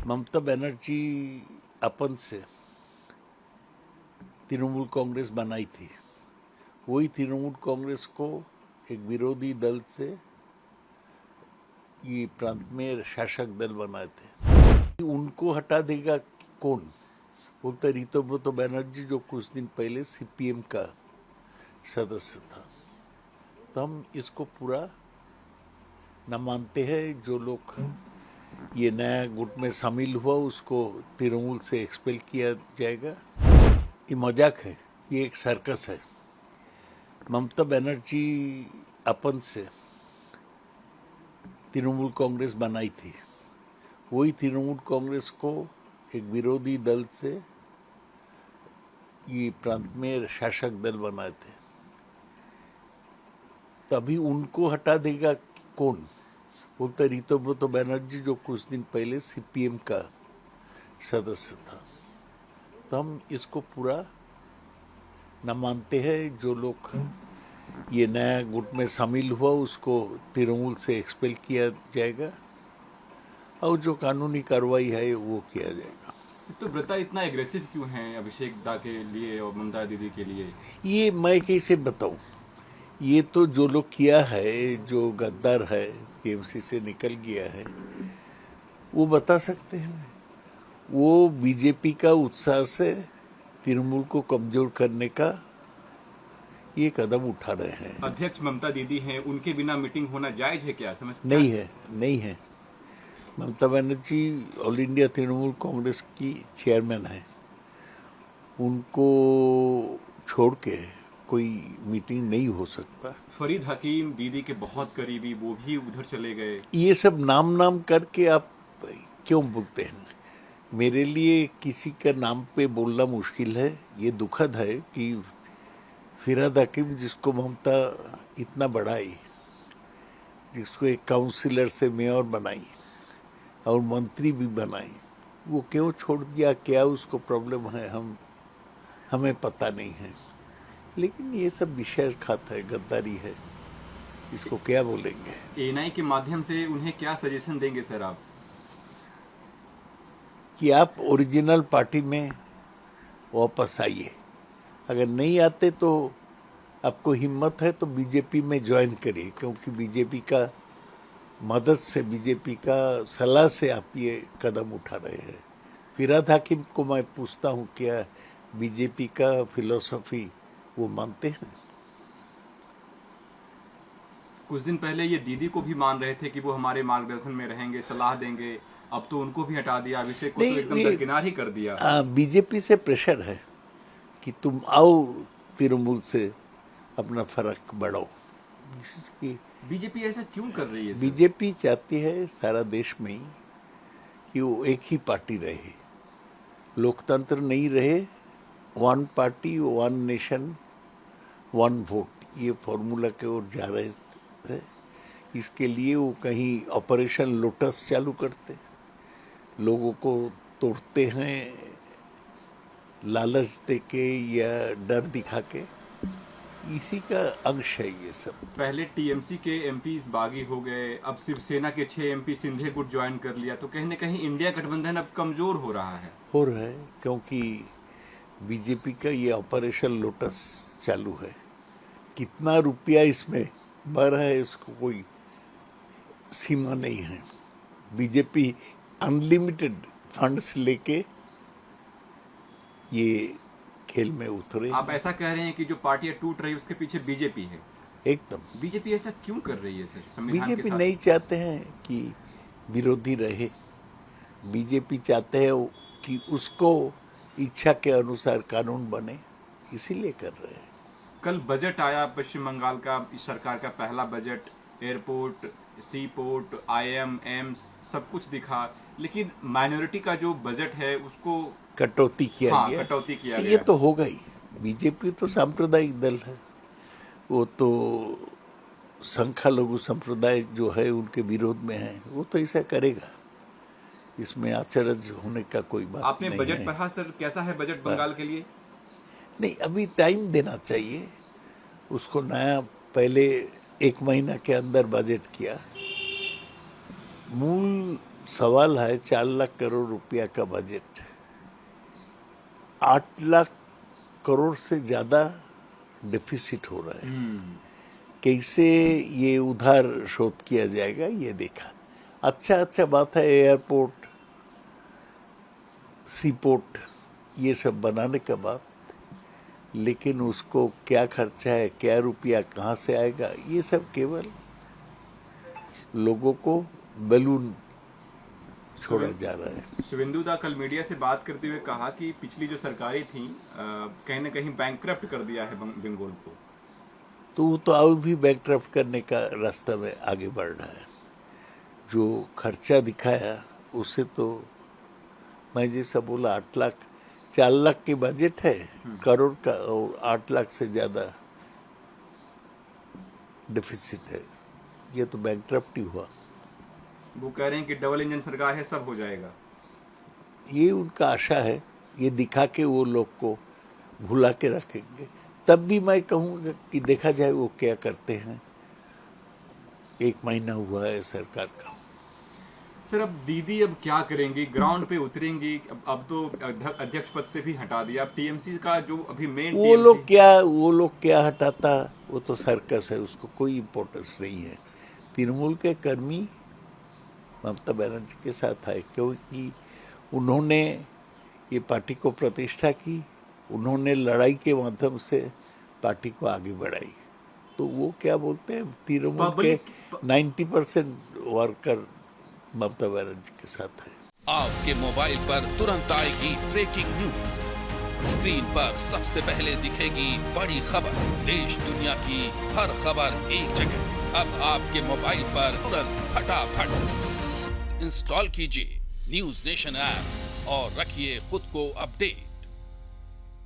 ममता बनर्जी अपन से तृणमूल कांग्रेस बनाई थी। वही तृणमूल कांग्रेस को एक विरोधी दल से ये प्रांत में शासक दल बनाए थे। उनको हटा देगा कौन? बोलते ऋतुव्रत बनर्जी जो कुछ दिन पहले सीपीएम का सदस्य था। तो हम इसको पूरा न मानते हैं। जो लोग ये नया गुट में शामिल हुआ उसको तृणमूल से एक्सपेल किया जाएगा। ये मजाक है, ये एक सर्कस है। ममता बनर्जी अपन से तृणमूल कांग्रेस बनाई थी। वही तृणमूल कांग्रेस को एक विरोधी दल से ये प्रांत में शासक दल बनाए थे। तभी उनको हटा देगा कौन? बोलते ऋतुव्रत बनर्जी जो कुछ दिन पहले सीपीएम का सदस्य था। तो हम इसको पूरा न मानते हैं। जो लोग ये नया गुट में शामिल हुआ उसको तृणमूल से एक्सपेल किया जाएगा और जो कानूनी कार्रवाई है वो किया जाएगा। तो व्रता इतना एग्रेसिव क्यों है अभिषेक दा के लिए और ममता दीदी के लिए? ये मैं कैसे बताऊं? ये तो जो लोग किया है, जो गद्दार है, टीएमसी से निकल गया है, वो बता सकते हैं। वो बीजेपी का उत्साह से तृणमूल को कमजोर करने का ये कदम उठा रहे हैं। अध्यक्ष ममता दीदी हैं, उनके बिना मीटिंग होना जायज है क्या? समझते नहीं है, नहीं है। ममता बनर्जी ऑल इंडिया तृणमूल कांग्रेस की चेयरमैन है। उनको छोड़ के कोई मीटिंग नहीं हो सकता। फरीद हकीम दीदी के बहुत करीबी, वो भी उधर चले गए। ये सब नाम करके आप क्यों बोलते हैं? मेरे लिए किसी का नाम पे बोलना मुश्किल है। ये दुखद है कि फरीद हकीम जिसको ममता इतना बढ़ाई, जिसको एक काउंसिलर से मेयर बनाई और मंत्री भी बनाई, वो क्यों छोड़ दिया? क्या उसको प्रॉब्लम है? हमें पता नहीं है। लेकिन ये सब विश्वासघात है, गद्दारी है, इसको क्या बोलेंगे? एएनआई के माध्यम से उन्हें क्या सजेशन देंगे सर आप? कि आप ओरिजिनल पार्टी में वापस आइए। अगर नहीं आते तो आपको हिम्मत है तो बीजेपी में ज्वाइन करिए, क्योंकि बीजेपी का मदद से, बीजेपी का सलाह से आप ये कदम उठा रहे हैं। फरीद हकीम को मैं पूछता हूँ, क्या बीजेपी का फिलॉसफी वो मानते हैं? कुछ दिन पहले ये दीदी को भी मान रहे थे कि वो हमारे मार्गदर्शन में रहेंगे, सलाह देंगे। अब तो उनको भी हटा दिया, अभिषेक को तो एकदम दरकिनार ही कर दिया। बीजेपी से प्रेशर है कि तुम आओ तृणमूल से अपना फर्क बढ़ाओ। बीजेपी ऐसा क्यों कर रही है सर? बीजेपी चाहती है सारा देश में ही कि वो एक ही पार्टी रहे, लोकतंत्र नहीं रहे, one party one nation one vote, ये फॉर्मूला के ओर जा रहे थे। इसके लिए वो कहीं ऑपरेशन लोटस चालू करते, लोगों को तोड़ते हैं लालच देके या डर दिखा के। इसी का अंश है ये सब। पहले टीएमसी के एमपीज बागी हो गए, अब शिवसेना के 6 एमपी सिंधे गुट ज्वाइन कर लिया, तो कहीं न कहीं इंडिया गठबंधन अब कमजोर हो रहा है। क्योंकि बीजेपी का ये ऑपरेशन लोटस चालू है। कितना रुपया इसमें भर है इसको कोई सीमा नहीं है। बीजेपी अनलिमिटेड फंड्स लेके ये खेल में उतरे। आप ऐसा कह रहे हैं कि जो पार्टियां टूट रही है उसके पीछे बीजेपी है? एकदम। बीजेपी ऐसा क्यों कर रही है सर? संविधान के बीजेपी साथ नहीं चाहते हैं कि विरोधी रहे। बीजेपी चाहते हैं कि उसको इच्छा के अनुसार कानून बने, इसीलिए कर रहे हैं। कल बजट आया पश्चिम बंगाल का, इस सरकार का पहला बजट। एयरपोर्ट, सी पोर्ट, आईएम, एम्स सब कुछ दिखा, लेकिन माइनॉरिटी का जो बजट है उसको कटौती किया गया। कटौती किया गया। ये तो होगा ही। बीजेपी तो सांप्रदायिक दल है, वो तो संख्यालघु संप्रदाय जो है उनके विरोध में है, वो तो ऐसा करेगा। इसमें आश्चर्य होने का कोई बात नहीं है। आपने बजट पढ़ा सर? कैसा है बजट बंगाल के लिए? नहीं, अभी टाइम देना चाहिए उसको। नया पहले 1 महीना के अंदर बजट किया। मूल सवाल है 4 लाख करोड़ रुपया का बजट, 8 लाख करोड़ से ज़्यादा डिफिसिट हो रहा है। कैसे ये उधार शोध किया जाएगा ये देखा। अच्छा बात है एयरपोर्ट, सी पोर्ट ये सब बनाने का बात, लेकिन उसको क्या खर्चा है, क्या रुपया कहाँ से आएगा, ये सब केवल लोगों को बैलून छोड़ा जा रहा है। शुभेंदु दा कल मीडिया से बात करते हुए कहा कि पिछली जो सरकारें थी कहीं ना कहीं बैंकक्रप्ट कर दिया है बंगाल को। तो वो तो और भी बैंकक्रप्ट करने का रास्ता में आगे बढ़ रहा है। जो खर्चा दिखाया उससे तो मैं जैसा बोला 8 लाख 4 लाख की बजट है करोड़ का, और 8 लाख से ज़्यादा डिफिसिट है, ये तो बैंकक्रप्ट ही हुआ। वो कह रहे हैं कि डबल इंजन सरकार है, सब हो जाएगा। ये उनका आशा है, ये दिखा के वो लोग को भुला के रखेंगे। तब भी मैं कहूँगा कि देखा जाए वो क्या करते हैं। 1 महीना हुआ है सरकार का। सर अब दीदी अब क्या करेंगी, ग्राउंड पे उतरेंगी? अब तो अध्यक्ष पद से भी हटा दिया। अब टीएमसी का जो अभी मेन वो लोग क्या हटाता, वो तो सर्कस है, उसको कोई इम्पोर्टेंस नहीं है। तृणमूल के कर्मी ममता बनर्जी के साथ आए क्योंकि उन्होंने ये पार्टी को प्रतिष्ठा की, उन्होंने लड़ाई के माध्यम से पार्टी को आगे बढ़ाई। तो वो क्या बोलते हैं, तृणमूल के 90% वर्कर ममता बनर्जी के साथ है। आपके मोबाइल पर तुरंत आएगी ब्रेकिंग न्यूज, स्क्रीन पर सबसे पहले दिखेगी बड़ी खबर, देश दुनिया की हर खबर एक जगह। अब आपके मोबाइल पर तुरंत फटाफट इंस्टॉल कीजिए न्यूज नेशन ऐप और रखिए खुद को अपडेट।